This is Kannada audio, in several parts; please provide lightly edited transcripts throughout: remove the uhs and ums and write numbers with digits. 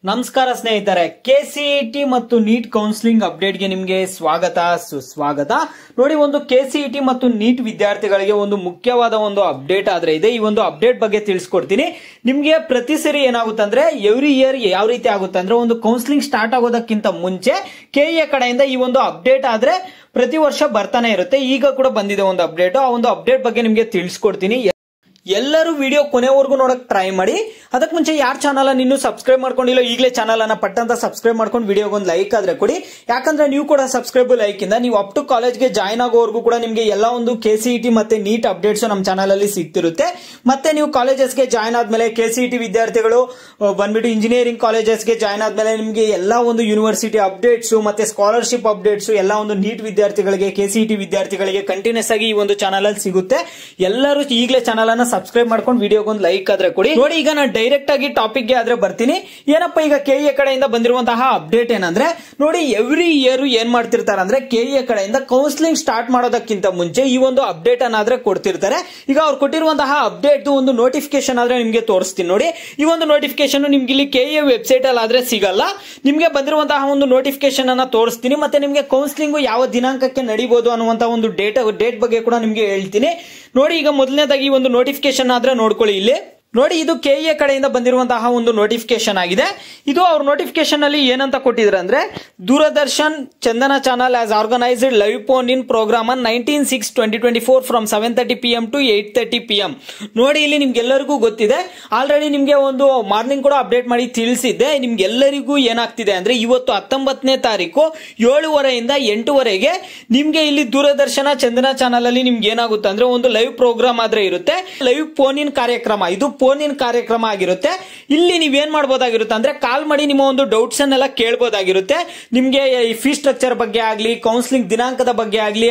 ನಮಸ್ಕಾರ ಸ್ನೇಹಿತರೆ, ಕೆಸಿಇಟಿ ಮತ್ತು ನೀಟ್ ಕೌನ್ಸಿಲಿಂಗ್ ಅಪ್ಡೇಟ್ಗೆ ನಿಮಗೆ ಸ್ವಾಗತ ಸುಸ್ವಾಗತ. ನೋಡಿ, ಒಂದು ಕೆಸಿಇಟಿ ಮತ್ತು ನೀಟ್ ವಿದ್ಯಾರ್ಥಿಗಳಿಗೆ ಒಂದು ಮುಖ್ಯವಾದ ಒಂದು ಅಪ್ಡೇಟ್ ಆದ್ರೆ ಇದೆ. ಈ ಒಂದು ಅಪ್ಡೇಟ್ ಬಗ್ಗೆ ತಿಳಿಸ್ಕೊಡ್ತೀನಿ. ನಿಮ್ಗೆ ಪ್ರತಿ ಸರಿ ಏನಾಗುತ್ತೆ ಅಂದ್ರೆ ಎವ್ರಿ ಇಯರ್ ಯಾವ ರೀತಿ ಆಗುತ್ತೆ ಅಂದ್ರೆ ಒಂದು ಕೌನ್ಸಿಲಿಂಗ್ ಸ್ಟಾರ್ಟ್ ಆಗೋದಕ್ಕಿಂತ ಮುಂಚೆ ಕೆಇಎ ಕಡೆಯಿಂದ ಈ ಒಂದು ಅಪ್ಡೇಟ್ ಆದ್ರೆ ಪ್ರತಿ ವರ್ಷ ಬರ್ತಾನೆ ಇರುತ್ತೆ. ಈಗ ಕೂಡ ಬಂದಿದೆ ಒಂದು ಅಪ್ಡೇಟ್. ಆ ಒಂದು ಅಪ್ಡೇಟ್ ಬಗ್ಗೆ ನಿಮ್ಗೆ ತಿಳಿಸ್ಕೊಡ್ತೀನಿ. ಎಲ್ಲರೂ ವಿಡಿಯೋ ಕೊನೆವರೆಗೂ ನೋಡಕ್ ಟ್ರೈ ಮಾಡಿ. ಅದಕ್ಕೆ ಮುಂಚೆ ಯಾರ ಚಾನಲ್ ಇನ್ನೂ ಸಬ್ಸ್ಕ್ರೈಬ್ ಮಾಡ್ಕೊಂಡಿಲ್ಲ ಈಗಲೇ ಚಾನಲ್ ಅನ್ನ ಪಟ್ಟಂತ ಸಬ್ಸ್ಕ್ರೈಬ್ ಮಾಡ್ಕೊಂಡು ವಿಡಿಯೋಗೊಂದು ಲೈಕ್ ಆದ್ರೆ ಕೊಡಿ. ಯಾಕಂದ್ರೆ ನೀವು ಕೂಡ ಸಬ್ಸ್ಕ್ರೈಬ್ ಲೈಕ್ ಇಂದ ನೀವು ಅಪ್ ಟು ಕಾಲೇಜ್ಗೆ ಜಾಯ್ನ್ ಆಗೋವರೆಗೂ ಕೂಡ ನಿಮ್ಗೆ ಎಲ್ಲ ಒಂದು ಕೆಸಿಇಟಿ ಮತ್ತೆ ನೀಟ್ ಅಪ್ಡೇಟ್ಸ್ ನಮ್ಮ ಚಾನಲ್ ಅಲ್ಲಿ ಸಿಗ್ತಿರುತ್ತೆ. ಮತ್ತೆ ನೀವು ಕಾಲೇಜಸ್ಗೆ ಜಾಯ್ನ್ ಆದ್ಮೇಲೆ ಕೆಸಿಇಟಿ ವಿದ್ಯಾರ್ಥಿಗಳು ಬಂದ್ಬಿಟ್ಟು ಇಂಜಿನಿಯರಿಂಗ್ ಕಾಲೇಜಸ್ಗೆ ಜಾಯ್ನ್ ಆದ್ಮೇಲೆ ನಿಮ್ಗೆ ಎಲ್ಲಾ ಒಂದು ಯೂನಿವರ್ಸಿಟಿ ಅಪ್ಡೇಟ್ಸ್ ಮತ್ತೆ ಸ್ಕಾಲರ್ಶಿಪ್ ಅಪ್ಡೇಟ್ಸ್ ಎಲ್ಲ ಒಂದು ನೀಟ್ ವಿದ್ಯಾರ್ಥಿಗಳಿಗೆ ಕೆಸಿಇಟಿ ವಿದ್ಯಾರ್ಥಿಗಳಿಗೆ ಕಂಟಿನ್ಯೂಸ್ ಆಗಿ ಈ ಒಂದು ಚಾನಲ್ ಅಲ್ಲಿ ಸಿಗುತ್ತೆ. ಎಲ್ಲರೂ ಈಗಲೇ ಚಾನಲ್ ಅನ್ನ ಸಬ್ಸ್ಕ್ರೈಬ್ ಮಾಡ್ಕೊಂಡು ವಿಡಿಯೋಗೊಂದು ಲೈಕ್ ಆದ್ರೆ ಕೊಡಿ. ನೋಡಿ, ಈಗ ನಾನು ಡೈರೆಕ್ಟ್ ಆಗಿ ಟಾಪಿಕ್ ಗೆ ಆದ್ರೆ ಬರ್ತೀನಿ. ಏನಪ್ಪ ಈಗ ಕೆಇಎ ಕಡೆಯಿಂದ ಬಂದಿರುವಂತಹ ಅಪ್ಡೇಟ್ ಏನಂದ್ರೆ, ನೋಡಿ ಎವ್ರಿ ಇಯರ್ ಏನ್ ಮಾಡ್ತಿರ್ತಾರೆ ಅಂದ್ರೆ ಕೆಇಎ ಕಡೆಯಿಂದ ಕೌನ್ಸಿಲಿಂಗ್ ಸ್ಟಾರ್ಟ್ ಮಾಡೋದಕ್ಕಿಂತ ಮುಂಚೆ ಈ ಒಂದು ಅಪ್ಡೇಟ್ ಅನ್ನಾದ್ರೆ ಕೊಡ್ತಿರ್ತಾರೆ. ಈಗ ಅವ್ರು ಕೊಟ್ಟಿರುವಂತಹ ಅಪ್ಡೇಟ್ ಒಂದು ನೋಟಿಫಿಕೇಶನ್ ಆದ್ರೆ ನಿಮ್ಗೆ ತೋರಿಸ್ತೀನಿ. ನೋಡಿ, ಈ ಒಂದು ನೋಟಿಫಿಕೇಶನ್ ನಿಮ್ಗೆ ಇಲ್ಲಿ ಕೆಇಎ ವೆಬ್ಸೈಟ್ ಅಲ್ಲಿ ಆದ್ರೆ ಸಿಗಲ್ಲ. ನಿಮ್ಗೆ ಬಂದಿರುವಂತಹ ಒಂದು ನೋಟಿಫಿಕೇಶನ್ ಅನ್ನ ತೋರಿಸ್ತೀನಿ. ಮತ್ತೆ ನಿಮ್ಗೆ ಕೌನ್ಸಿಲಿಂಗ್ ಯಾವ ದಿನಾಂಕಕ್ಕೆ ನಡೀಬಹುದು ಅನ್ನುವಂತಹ ಒಂದು ಡೇಟ್ ಬಗ್ಗೆ ಕೂಡ ನಿಮ್ಗೆ ಹೇಳ್ತೀನಿ. ನೋಡಿ, ಈಗ ಮೊದಲನೇದಾಗಿ ಒಂದು ನೋಟಿಫಿಕೇಶನ್ ಆದ್ರೆ ನೋಡ್ಕೊಳ್ಳಿ. ಇಲ್ಲಿ ನೋಡಿ, ಇದು ಕೆಇಎ ಕಡೆಯಿಂದ ಬಂದಿರುವಂತಹ ಒಂದು ನೋಟಿಫಿಕೇಶನ್ ಆಗಿದೆ. ಇದು ಅವ್ರ ನೋಟಿಫಿಕೇಶನ್ ಅಲ್ಲಿ ಏನಂತ ಕೊಟ್ಟಿದ್ರೆ ಅಂದ್ರೆ, Doordarshan Chandana channel as organised live phone in programme on 19/6/2024 from 7:30 PM to 8:30 PM. ನೋಡಿ, ಇಲ್ಲಿ ನಿಮ್ಗೆಲ್ಲರಿಗೂ ಗೊತ್ತಿದೆ. ಆಲ್ರೆಡಿ ನಿಮ್ಗೆ ಒಂದು ಮಾರ್ನಿಂಗ್ ಕೂಡ ಅಪ್ಡೇಟ್ ಮಾಡಿ ತಿಳಿಸಿದ್ದೆ. ನಿಮ್ಗೆಲ್ಲರಿಗೂ ಏನಾಗ್ತಿದೆ ಅಂದ್ರೆ, ಇವತ್ತು 19ನೇ ತಾರೀಕು 7:30 ಇಂದ 8:00ವರೆಗೆ ನಿಮ್ಗೆ ಇಲ್ಲಿ ದೂರದರ್ಶನ ಚಂದನ ಚಾನಲ್ ಅಲ್ಲಿ ನಿಮ್ಗೆ ಏನಾಗುತ್ತೆ ಅಂದ್ರೆ ಒಂದು ಲೈವ್ ಪ್ರೋಗ್ರಾಮ್ ಆದ್ರೆ ಇರುತ್ತೆ. ಲೈವ್ ಫೋನ್ ಇನ್ ಕಾರ್ಯಕ್ರಮ, ಇದು ಫೋನ್ ಇನ್ ಕಾರ್ಯಕ್ರಮ ಆಗಿರುತ್ತೆ. ಇಲ್ಲಿ ನೀವೇನ್ ಮಾಡಬಹುದಾಗಿರುತ್ತೆ ಅಂದ್ರೆ ಕಾಲ್ ಮಾಡಿ ನಿಮ್ಮ ಒಂದು ಡೌಟ್ಸ್ ಅನ್ನೆಲ್ಲ ಕೇಳಬಹುದಾಗಿರುತ್ತೆ. ನಿಮ್ಗೆ ಈ ಫೀ ಸ್ಟ್ರಕ್ಚರ್ ಬಗ್ಗೆ ಆಗ್ಲಿ, ಕೌನ್ಸಿಲಿಂಗ್ ದಿನಾಂಕದ ಬಗ್ಗೆ ಆಗ್ಲಿ,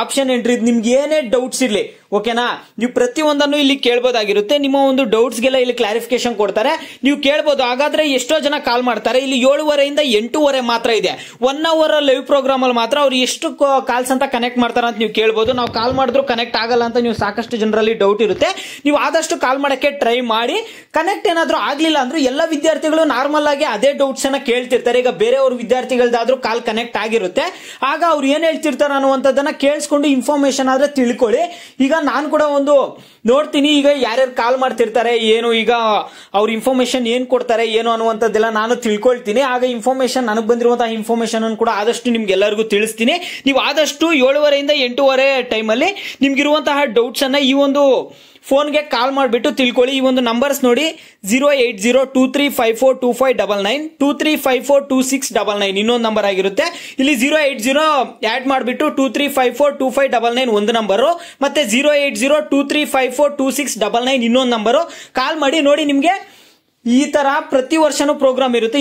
ಆಪ್ಷನ್ ಎಂಟ್ರಿ, ನಿಮ್ಗೆ ಏನೇ ಡೌಟ್ಸ್ ಇರ್ಲಿ, ಓಕೆನಾ, ನೀವು ಪ್ರತಿಯೊಂದನ್ನು ಇಲ್ಲಿ ಕೇಳಬಹುದಾಗಿರುತ್ತೆ. ನಿಮ್ಮ ಒಂದು ಡೌಟ್ಸ್ ಗೆಲ್ಲ ಇಲ್ಲಿ ಕ್ಲಾರಿಫಿಕೇಶನ್ ಕೊಡ್ತಾರೆ, ನೀವು ಕೇಳಬಹುದು. ಹಾಗಾದ್ರೆ ಎಷ್ಟೋ ಜನ ಕಾಲ್ ಮಾಡ್ತಾರೆ. ಇಲ್ಲಿ 7:30 ಇಂದ 8:00 ಮಾತ್ರ ಇದೆ. 1 hour ಲೈವ್ ಪ್ರೋಗ್ರಾಮ್ ಅಲ್ಲಿ ಮಾತ್ರ ಅವ್ರು ಎಷ್ಟು ಕಾಲ್ಸ್ ಅಂತ ಕನೆಕ್ಟ್ ಮಾಡ್ತಾರೆ ಅಂತ ನೀವು ಕೇಳಬಹುದು. ನಾವು ಕಾಲ್ ಮಾಡಿದ್ರು ಕನೆಕ್ಟ್ ಆಗಲ್ಲ ಅಂತ ನೀವು ಸಾಕಷ್ಟು ಜನರಲ್ಲಿ ಡೌಟ್ ಇರುತ್ತೆ. ನೀವು ಆದಷ್ಟು ಕಾಲ್ ಮಾಡಕ್ಕೆ ಟ್ರೈ ಮಾಡಿ. ಕನೆಕ್ಟ್ ಏನಾದ್ರೂ ಆಗ್ಲಿಲ್ಲ ಅಂದ್ರೆ ಎಲ್ಲ ವಿದ್ಯಾರ್ಥಿಗಳು ನಾರ್ಮಲ್ ಆಗಿ ಅದೇ ಡೌಟ್ಸ್ ಅನ್ನ ಕೇಳ್ತಿರ್ತಾರೆ. ಈಗ ಬೇರೆಯವ್ರ ವಿದ್ಯಾರ್ಥಿಗಳದಾದ್ರೂ ಕಾಲ್ ಕನೆಕ್ಟ್ ಆಗಿರುತ್ತೆ. ಆಗ ಅವ್ರು ಏನ್ ಹೇಳ್ತಿರ್ತಾರೆ ಅನ್ನುವಂಥದ್ದನ್ನ ಕೇಳಿಸ್ಕೊಂಡು ಇನ್ಫಾರ್ಮೇಶನ್ ಆದ್ರೆ ತಿಳ್ಕೊಳ್ಳಿ. ಈಗ ನಾನು ಕೂಡ ಒಂದು ನೋಡ್ತೀನಿ, ಈಗ ಯಾರ್ಯಾರು ಕಾಲ್ ಮಾಡ್ತಿರ್ತಾರೆ, ಏನು ಈಗ ಅವ್ರ ಇನ್ಫಾರ್ಮೇಶನ್ ಏನ್ ಕೊಡ್ತಾರೆ ಏನು ಅನ್ನುವಂಥದ್ದೆಲ್ಲ ನಾನು ತಿಳ್ಕೊಳ್ತೀನಿ. ಆಗ ಇನ್ಫಾರ್ಮೇಶನ್ ನನಗೆ ಬಂದಿರುವಂತಹ ಇನ್ಫಾರ್ಮೇಶನ್ ಅನ್ನು ಕೂಡ ಆದಷ್ಟು ನಿಮ್ಗೆ ಎಲ್ಲರಿಗೂ ತಿಳಿಸ್ತೀನಿ. ನೀವು ಆದಷ್ಟು 7:30 ಇಂದ 8:00 ಟೈಮ್ ಅಲ್ಲಿ ನಿಮ್ಗಿರುವಂತಹ ಡೌಟ್ಸ್ ಅನ್ನ ಈ ಒಂದು ಫೋನ್ಗೆ ಕಾಲ್ ಮಾಡಿಬಿಟ್ಟು ತಿಳ್ಕೊಳ್ಳಿ. ಈ ಒಂದು ನಂಬರ್ಸ್ ನೋಡಿ, 08023542599, 23542699 ಇನ್ನೊಂದು ನಂಬರ್ ಆಗಿರುತ್ತೆ. ಇಲ್ಲಿ 080 ಆಡ್ ಮಾಡಿಬಿಟ್ಟು 23542599 ಒಂದು ನಂಬರು, ಮತ್ತೆ 08023542699 ಇನ್ನೊಂದು ನಂಬರು. ಕಾಲ್ ಮಾಡಿ. ನೋಡಿ, ನಿಮ್ಗೆ ಈ ತರ ಪ್ರತಿ ವರ್ಷನೂ ಪ್ರೋಗ್ರಾಮ್ ಇರುತ್ತೆ.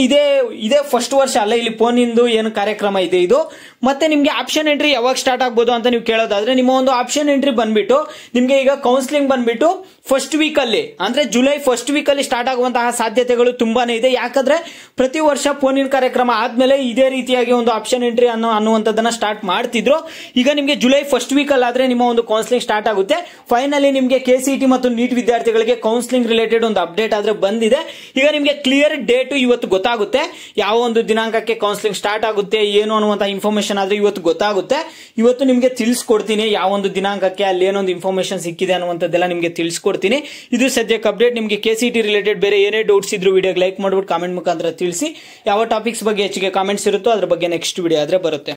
ಇದೇ ಫಸ್ಟ್ ವರ್ಷ ಅಲ್ಲ ಇಲ್ಲಿ ಫೋನ್ ಇಂದು ಏನು ಕಾರ್ಯಕ್ರಮ ಇದೆ ಇದು. ಮತ್ತೆ ನಿಮ್ಗೆ ಆಪ್ಷನ್ ಎಂಟ್ರಿ ಯಾವಾಗ ಸ್ಟಾರ್ಟ್ ಆಗ್ಬೋದು ಅಂತ ನೀವು ಕೇಳೋದಾದ್ರೆ, ನಿಮ್ಮ ಒಂದು ಆಪ್ಷನ್ ಎಂಟ್ರಿ ಬಂದ್ಬಿಟ್ಟು ನಿಮ್ಗೆ ಈಗ ಕೌನ್ಸಿಲಿಂಗ್ ಬಂದ್ಬಿಟ್ಟು ಫಸ್ಟ್ ವೀಕ್ ಅಲ್ಲಿ ಅಂದ್ರೆ ಜುಲೈ ಫಸ್ಟ್ ವೀಕ್ ಅಲ್ಲಿ ಸ್ಟಾರ್ಟ್ ಆಗುವಂತಹ ಸಾಧ್ಯತೆಗಳು ತುಂಬಾನೇ ಇದೆ. ಯಾಕಂದ್ರೆ ಪ್ರತಿ ವರ್ಷ ಫೋನ್ ಇನ್ ಕಾರ್ಯಕ್ರಮ ಆದ್ಮೇಲೆ ಇದೇ ರೀತಿಯಾಗಿ ಒಂದು ಆಪ್ಷನ್ ಎಂಟ್ರಿ ಅನ್ನುವಂಥದ್ದನ್ನ ಸ್ಟಾರ್ಟ್ ಮಾಡ್ತಿದ್ರು. ಈಗ ನಿಮ್ಗೆ ಜುಲೈ ಫಸ್ಟ್ ವೀಕ್ ಅಲ್ಲಿ ಆದ್ರೆ ನಿಮ್ಮ ಒಂದು ಕೌನ್ಸಿಲಿಂಗ್ ಸ್ಟಾರ್ಟ್ ಆಗುತ್ತೆ. ಫೈನಲಿ ನಿಮ್ಗೆ ಕೆಸಿಇಟಿ ಮತ್ತು ನೀಟ್ ವಿದ್ಯಾರ್ಥಿಗಳಿಗೆ ಕೌನ್ಸಿಲಿಂಗ್ ರಿಲೇಟೆಡ್ ಒಂದು ಅಪ್ಡೇಟ್ ಆದ್ರೆ ಬಂದಿದೆ. ಈಗ ನಿಮ್ಗೆ ಕ್ಲಿಯರ್ ಡೇಟ್ ಇವತ್ತು ಗೊತ್ತಾಗುತ್ತೆ. ಯಾವ ಒಂದು ದಿನಾಂಕಕ್ಕೆ ಕೌನ್ಸಿಲಿಂಗ್ ಸ್ಟಾರ್ಟ್ ಆಗುತ್ತೆ ಏನು ಅನ್ನುವಂತ ಇನ್ಫಾರ್ಮೇಶನ್ ಆದ್ರೆ ಇವತ್ತು ಗೊತ್ತಾಗುತ್ತೆ. ಇವತ್ತು ನಿಮ್ಗೆ ತಿಳಿಸ್ಕೊಡ್ತೀನಿ ಯಾವ ಒಂದು ದಿನಾಂಕಕ್ಕೆ ಅಲ್ಲಿ ಏನೊಂದು ಇನ್ಫಾರ್ಮೇಶನ್ ಸಿಕ್ಕಿದೆ ಅನ್ನುವಂಥದ್ದೆಲ್ಲ ನಿಮ್ಗೆ ತಿಳಿಸ್ಕೊಡ್ತೀನಿ. ಇದು ಸದ್ಯಕ್ಕೆ ಅಪ್ಡೇಟ್. ನಿಮ್ಗೆ ಕೆಸಿಇಟಿ ರಿಲೇಟೆಡ್ ಬೇರೆ ಏನೇ ಡೌಟ್ಸ್ ಇದ್ರು ವಿಡಿಯೋಗೆ ಲೈಕ್ ಮಾಡ್ಬಿಟ್ಟು ಕಾಮೆಂಟ್ ಮುಖಾಂತರ ತಿಳಿಸಿ. ಯಾವ ಟಾಪಿಕ್ಸ್ ಬಗ್ಗೆ ಹೆಚ್ಚಿಗೆ ಕಾಮೆಂಟ್ಸ್ ಇರುತ್ತೋ ಅದ್ರ ಬಗ್ಗೆ ನೆಕ್ಸ್ಟ್ ವಿಡಿಯೋ ಆದ್ರೆ ಬರುತ್ತೆ.